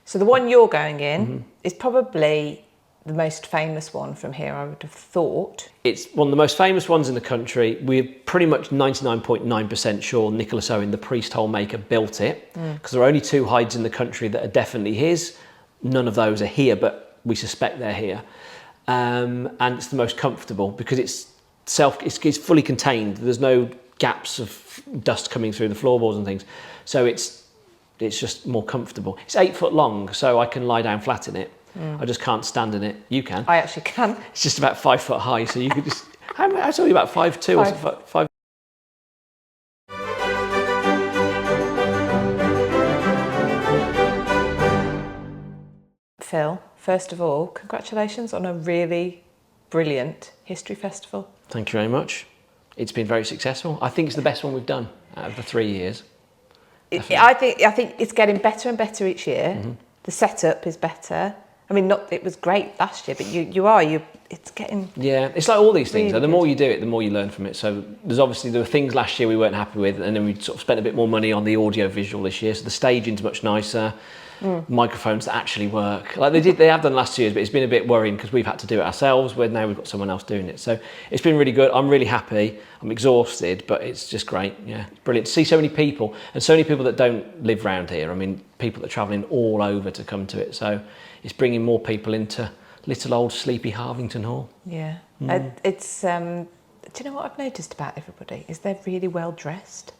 So the one you're going in is probably the most famous one from here, I would have thought. It's one of the most famous ones in the country. We're pretty much 99.9% sure Nicolas Owen, the priest hole maker, built it, because there are only 2 hides in the country that are definitely his. None of those are here, but we suspect they're here. And it's the most comfortable because it's fully contained. There's no gaps of dust coming through the floorboards and things. So it's just more comfortable. It's 8 foot long, so I can lie down flat in it. I just can't stand in it. You can. I actually can. It's just about 5 foot high, so you could just. I told you about 5'2" or 5. Phil, first of all, congratulations on a really brilliant history festival. Thank you very much. It's been very successful. I think it's the best one we've done out of the 3 years. I think it's getting better and better each year. The setup is better. I mean, it was great last year, but it's getting... Yeah, it's like all these things. Really The more you do it, the more you learn from it. So there were things last year we weren't happy with, and then we sort of spent a bit more money on the audio visual this year. So the staging's much nicer. Microphones that actually work. Like they have done last year, but it's been a bit worrying because we've had to do it ourselves, where now we've got someone else doing it. So it's been really good. I'm really happy. I'm exhausted, but it's just great. Yeah, it's brilliant to see so many people, and so many people that don't live round here. I mean, people that are travelling all over to come to it. So it's bringing more people into little old sleepy Harvington Hall. Yeah. It's, do you know what I've noticed about everybody? Is they're really well dressed.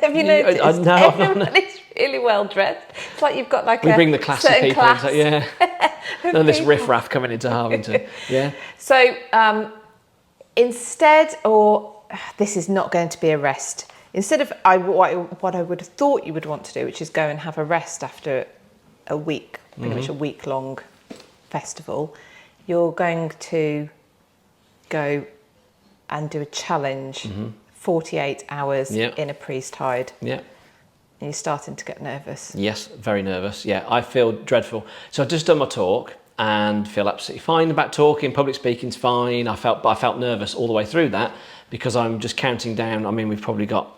Have you noticed? No, everybody's really well dressed. It's like you've got like we bring the classy people class. into, yeah. None of this riff-raff coming into Harvington. Yeah. So instead, this is not going to be a rest. Instead of what I would have thought you would want to do, which is go and have a rest after a week, pretty much a week-long festival, you're going to go and do a challenge. 48 hours in a priest hide. Yeah. And you're starting to get nervous. Yes, very nervous. Yeah, I feel dreadful. So I've just done my talk and feel absolutely fine about talking. Public speaking's fine. I felt nervous all the way through that because I'm just counting down. I mean, we've probably got.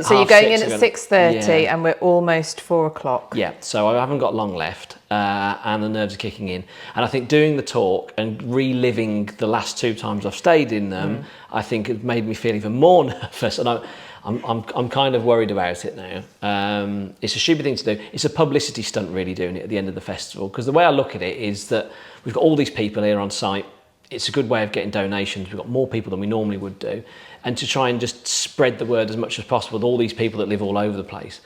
So you're going in at 6:30 and we're almost 4 o'clock. Yeah, so I haven't got long left and the nerves are kicking in. And I think doing the talk and reliving the last 2 times I've stayed in them, I think it made me feel even more nervous. And I'm kind of worried about it now. It's a stupid thing to do. It's a publicity stunt really doing it at the end of the festival, because the way I look at it is that we've got all these people here on site. It's a good way of getting donations. We've got more people than we normally would do. And to try and just spread the word as much as possible with all these people that live all over the place.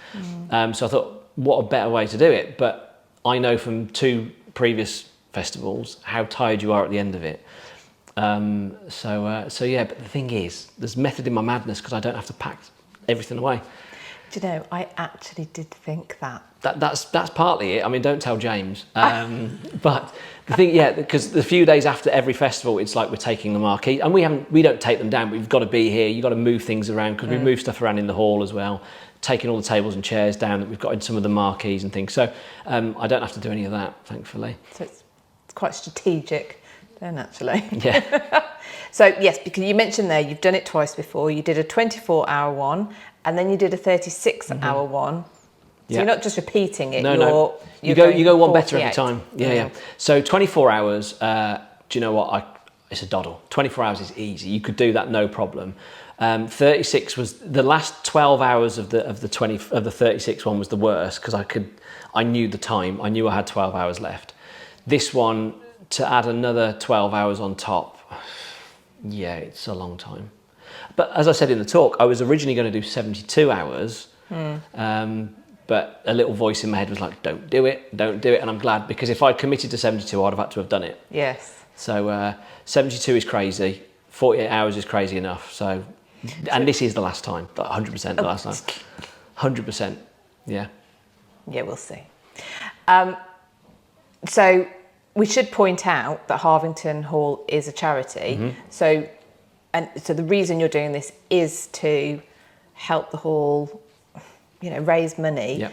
So I thought, what a better way to do it. But I know from 2 previous festivals how tired you are at the end of it. So yeah, but the thing is, there's method in my madness because I don't have to pack everything away. Do you know, I actually did think that. That's partly it. I mean, don't tell James. But the thing, yeah, because the few days after every festival, it's like we're taking the marquee, and we don't take them down. But we've got to be here. You've got to move things around because we move stuff around in the hall as well, taking all the tables and chairs down that we've got in some of the marquees and things. So I don't have to do any of that, thankfully. So it's quite strategic, then, actually. Yeah. So yes, because you mentioned there you've done it twice before. You did a 24-hour one, and then you did a 36-hour one. So you're not just repeating it. No. You go one better every time. Yeah. So 24 hours. Do you know what? It's a doddle. 24 hours is easy. You could do that no problem. 36 was the last 12 hours of the 36 one was the worst because I knew the time. I knew I had 12 hours left. This one, to add another 12 hours on top, yeah, it's a long time. But as I said in the talk, I was originally going to do 72 hours. But a little voice in my head was like, don't do it. And I'm glad, because if I'd committed to 72, I'd have had to have done it. Yes. So 72 is crazy. 48 hours is crazy enough. So, and this is the last time, 100% the last time. 100%, yeah. Yeah, we'll see. So we should point out that Harvington Hall is a charity. So the reason you're doing this is to help the hall, raise money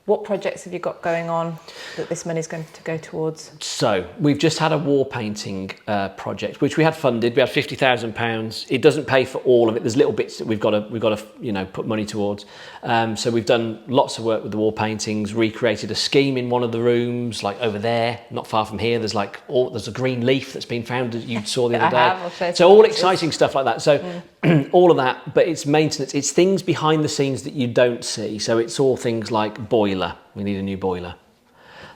What projects have you got going on that this money is going to go towards? So we've just had a wall painting project, which we had funded. We had £50,000. It doesn't pay for all of it. There's little bits that we've got to put money towards. So we've done lots of work with the wall paintings. Recreated a scheme in one of the rooms, like over there, not far from here. There's there's a green leaf that's been found that you saw the other day. I'll show So all exciting stuff like that. So all of that, but it's maintenance. It's things behind the scenes that you don't see. So it's all things like boiler. We need a new boiler.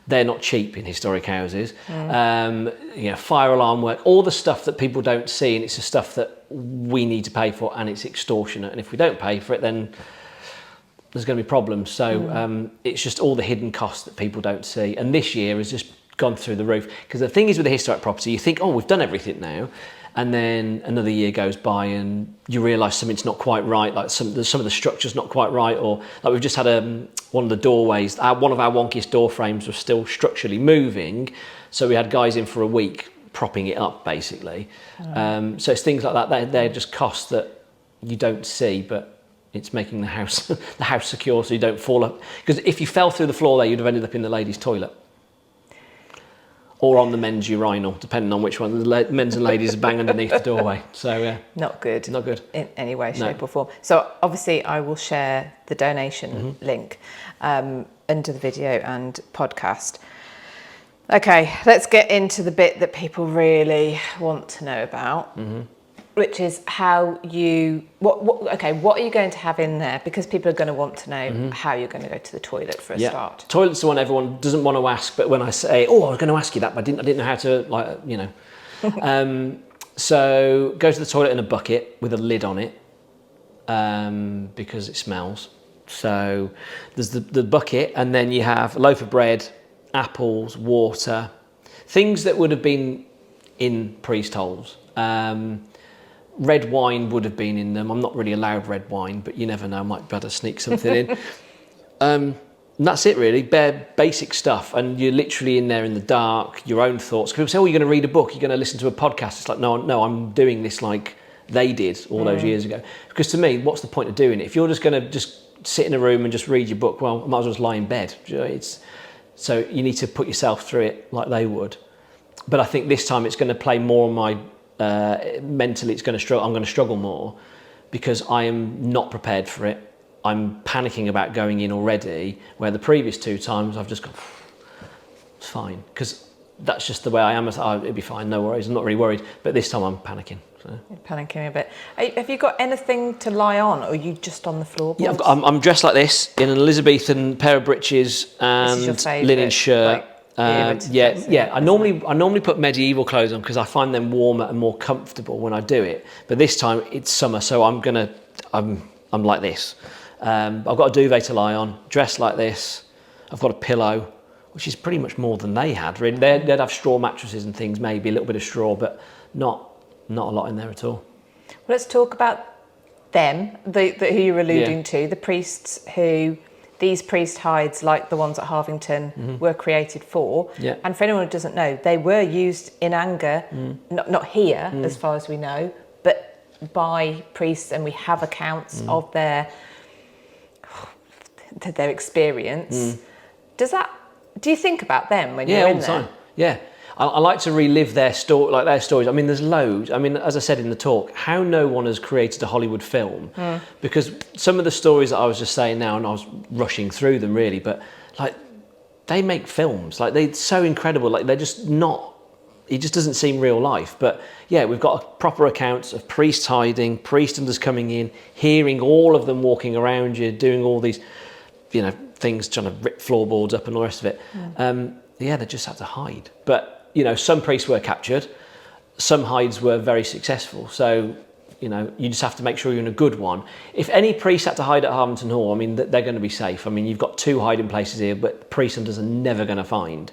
They're not cheap in historic houses. Fire alarm work, all the stuff that people don't see, and it's the stuff that we need to pay for, and it's extortionate. And if we don't pay for it, then there's going to be problems. So it's just all the hidden costs that people don't see. And this year has just gone through the roof. Because the thing is with a historic property, you think, oh, we've done everything now. And then another year goes by and you realise something's not quite right, like some of the structure's not quite right, or like we've just had one of the doorways, one of our wonkiest door frames was still structurally moving, so we had guys in for a week propping it up basically. So it's things like that, they're just costs that you don't see, but it's making the house secure so you don't fall up. Because if you fell through the floor there, you'd have ended up in the ladies' toilet. Or on the men's urinal, depending on which one. The men's and ladies bang underneath the doorway. So not good. Not good. In any way, shape or form. So obviously I will share the donation link under the video and podcast. Okay, let's get into the bit that people really want to know about. Which is how you, what are you going to have in there? Because people are going to want to know how you're going to go to the toilet for a start. Toilet's the one everyone doesn't want to ask, but when I say, oh, I was going to ask you that, but I didn't know how to, so go to the toilet in a bucket with a lid on it, because it smells. So there's the bucket, and then you have a loaf of bread, apples, water, things that would have been in priest holes. Red wine would have been in them. I'm not really allowed red wine, but you never know, I might be able to sneak something in. And that's it really, bare basic stuff. And you're literally in there in the dark, your own thoughts. People say, oh, you're going to read a book, you're going to listen to a podcast. It's like, no, I'm doing this like they did all those years ago. Because to me, what's the point of doing it? If you're just going to just sit in a room and just read your book, well, I might as well just lie in bed. So you need to put yourself through it like they would. But I think this time it's going to play more on my mentally, I'm going to struggle more because I am not prepared for it. I'm panicking about going in already, where the previous two times I've just gone, it's fine, because that's just the way I am. It'd be fine, no worries, I'm not really worried. But this time I'm panicking. So. You're panicking a bit. Have you got anything to lie on, or are you just on the floorboards? Yeah, I'm dressed like this in an Elizabethan pair of breeches and linen shirt. I normally put medieval clothes on because I find them warmer and more comfortable when I do it. But this time it's summer, so I'm like this. I've got a duvet to lie on, dressed like this. I've got a pillow, which is pretty much more than they had. Really, they'd have straw mattresses and things, maybe a little bit of straw, but not a lot in there at all. Well, let's talk about them, who you're alluding to, the priests who. These priest hides, like the ones at Harvington, were created for. Yeah. And for anyone who doesn't know, they were used in anger, not here, as far as we know, but by priests, and we have accounts of their experience. Do you think about them when you're in there? Time. Yeah. I like to relive their stories. I mean, there's loads. I mean, as I said in the talk, how no one has created a Hollywood film, because some of the stories that I was just saying now, and I was rushing through them really, but like they make films, like they're so incredible, like they're just not. It just doesn't seem real life. But yeah, we've got proper accounts of priests hiding, priestenders coming in, hearing all of them walking around you, doing all these, things, trying to rip floorboards up and all the rest of it. They just had to hide, but. Some priests were captured, some hides were very successful. So, you just have to make sure you're in a good one. If any priest had to hide at Harvington Hall, I mean, they're going to be safe. I mean, you've got 2 hiding places here, but priestenders are never going to find.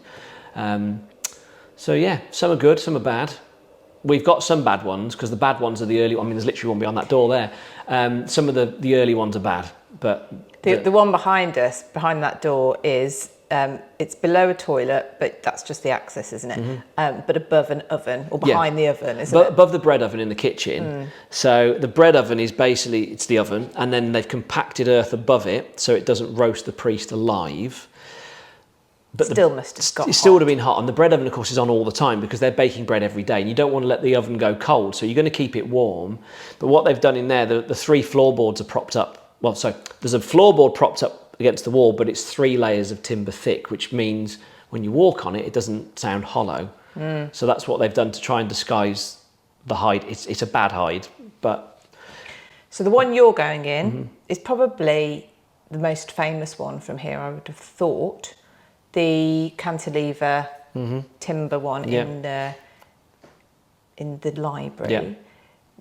So yeah, some are good, some are bad. We've got some bad ones, because the bad ones are the early. I mean, there's literally one beyond that door there. Some of the early ones are bad, but the one behind us, behind that door, is it's below a toilet, but that's just the access, isn't it? But above an oven, or behind the oven, isn't it? Above the bread oven in the kitchen. So the bread oven is basically, it's the oven, and then they've compacted earth above it so it doesn't roast the priest alive. But still must have got it still would have been hot. And the bread oven, of course, is on all the time because they're baking bread every day, and you don't want to let the oven go cold, so you're going to keep it warm. But what they've done in there, the 3 floorboards are propped up. Well, so there's a floorboard propped up against the wall, but it's 3 layers of timber thick, which means when you walk on it, it doesn't sound hollow. So that's what they've done to try and disguise the hide. It's a bad hide, but... So the one you're going in is probably the most famous one from here, I would have thought. The cantilever timber one in the library. Yeah.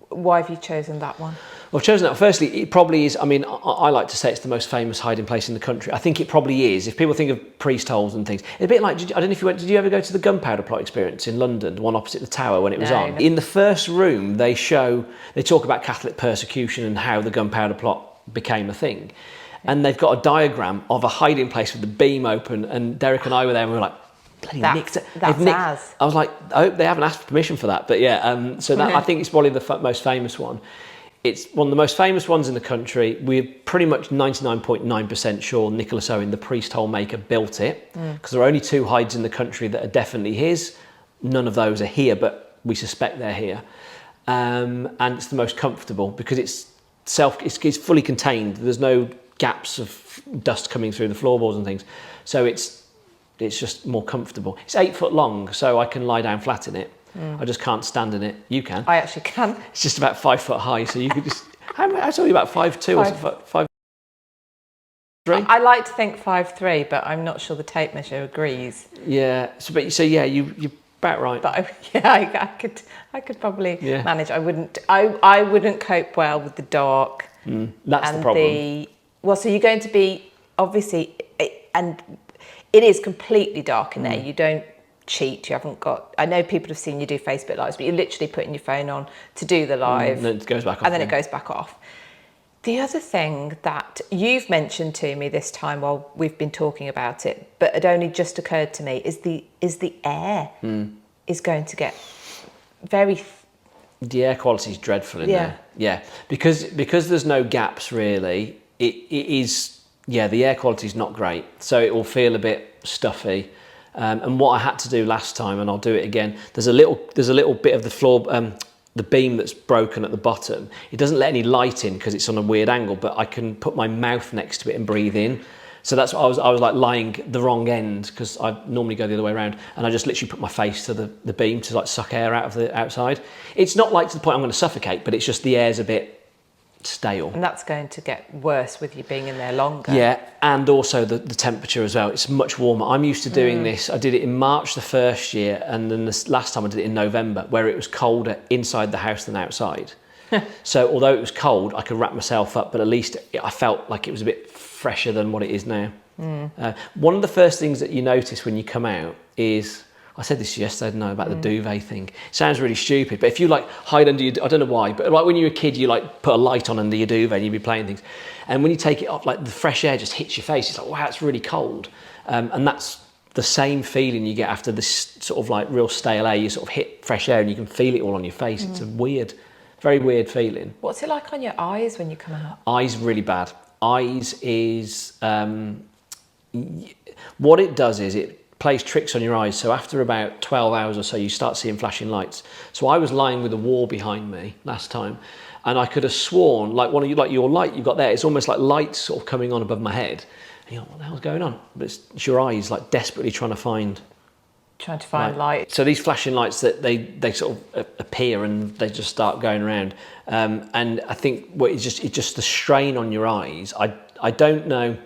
Why have you chosen that one? Well, I've chosen that. Firstly, it probably is. I mean, I like to say it's the most famous hiding place in the country. I think it probably is. If people think of priest holes and things, it's a bit like, I don't know if you went. Did you ever go to the gunpowder plot experience in London, the one opposite the tower when it was on? In the first room, they talk about Catholic persecution and how the gunpowder plot became a thing. And they've got a diagram of a hiding place with the beam open, and Derek and I were there and we were like, bloody nicked it. That's ours. I was like, I hope they haven't asked for permission for that. But yeah, so that I think it's probably the most famous one. It's one of the most famous ones in the country. We're pretty much 99.9% sure Nicolas Owen, the priest hole maker, built it, because there are only 2 hides in the country that are definitely his. None of those are here, but we suspect they're here. And it's the most comfortable because it's fully contained. There's no gaps of dust coming through the floorboards and things, so it's just more comfortable. It's 8 foot long, so I can lie down flat in it. I just can't stand in it. You can. I actually can. It's just about 5 foot high, so you could just. I told you about 5'2" or 5'3". I like to think 5'3", but I'm not sure the tape measure agrees. Yeah. So you're about right. But I could probably manage. I wouldn't cope well with the dark. That's the problem. So you're going to be, obviously, and it is completely dark in there. You don't cheat. You haven't got... I know people have seen you do Facebook Lives, but you're literally putting your phone on to do the live. And then it goes back off. And then it goes back off. The other thing that you've mentioned to me this time while we've been talking about it, but it only just occurred to me, is the air is going to get very... The air quality is dreadful in there. Yeah. Because there's no gaps, really, it is... Yeah, the air quality is not great. So it will feel a bit stuffy. And what I had to do last time, and I'll do it again, there's a little bit of the floor... the beam that's broken at the bottom, it doesn't let any light in because it's on a weird angle, but I can put my mouth next to it and breathe in. So that's what I was like lying the wrong end, because I normally go the other way around, and I just literally put my face to the beam to like suck air out of the outside. It's not like to the point I'm going to suffocate, but it's just the air's a bit stale. And that's going to get worse with you being in there longer. Yeah, and also the temperature as well. It's much warmer. I'm used to doing this. I did it in March the first year, and then the last time I did it in November, where it was colder inside the house than outside. So although it was cold, I could wrap myself up, but at least I felt like it was a bit fresher than what it is now. One of the first things that you notice when you come out is, I said this yesterday, didn't I, about the duvet thing. It sounds really stupid, but if you like hide under your, I don't know why, but like when you're a kid, you like put a light on under your duvet and you'd be playing things. And when you take it off, like the fresh air just hits your face. It's like, wow, it's really cold. And that's the same feeling you get after this sort of like real stale air. You sort of hit fresh air and you can feel it all on your face. It's a weird, very weird feeling. What's it like on your eyes when you come out? Eyes really bad. Eyes is, what it does is it plays tricks on your eyes. So after about 12 hours or so, you start seeing flashing lights. So I was lying with a wall behind me last time, and I could have sworn, like one of you, like your light you got there, it's almost like lights sort of coming on above my head. And you're like, what the hell's going on? But it's your eyes like desperately trying to find light. So these flashing lights, that they sort of appear and they just start going around. And I think it's just the strain on your eyes. I don't know.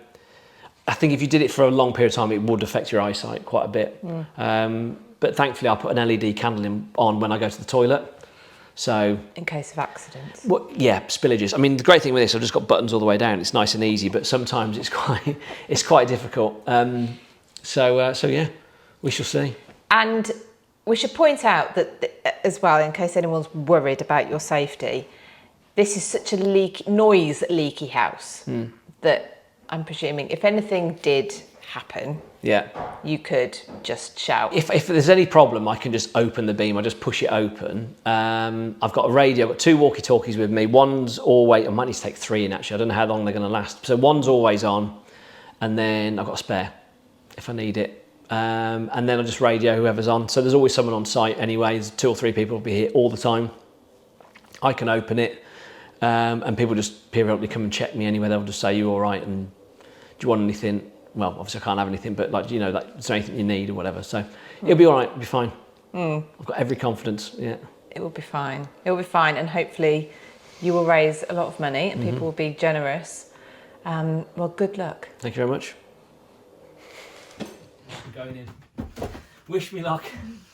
I think if you did it for a long period of time, it would affect your eyesight quite a bit. But thankfully, I put an LED candle on when I go to the toilet. So in case of accidents. Well, yeah, spillages. I mean, the great thing with this, I've just got buttons all the way down. It's nice and easy, but sometimes it's quite difficult. So yeah, we shall see. And we should point out that as well, in case anyone's worried about your safety, this is such a noise leaky house that I'm presuming if anything did happen, Yeah. you could just shout. If there's any problem, I can just open the beam. I just push it open. I've got a radio. I've got 2 walkie-talkies with me. One's always, I might need to take 3 in actually. I don't know how long they're going to last. So one's always on, and then I've got a spare if I need it. And then I'll just radio whoever's on. So there's always someone on site anyway. There's 2 or 3 people will be here all the time. I can open it, and people just periodically come and check me anyway. They'll just say, "You all right? And do you want anything?" Well, obviously I can't have anything, but like, you know, like, is there anything you need or whatever? So it'll be all right, it'll be fine. I've got every confidence, yeah. It will be fine. It will be fine, and hopefully you will raise a lot of money and people will be generous. Well, good luck. Thank you very much. I'm going in. Wish me luck.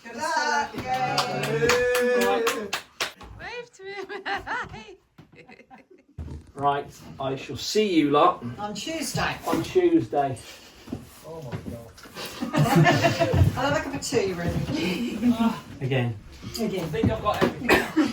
Good luck. Wave to him. Right, I shall see you lot On Tuesday. on Tuesday. Oh my god. I'll have a cup of tea ready. Again. Again. I think I've got everything.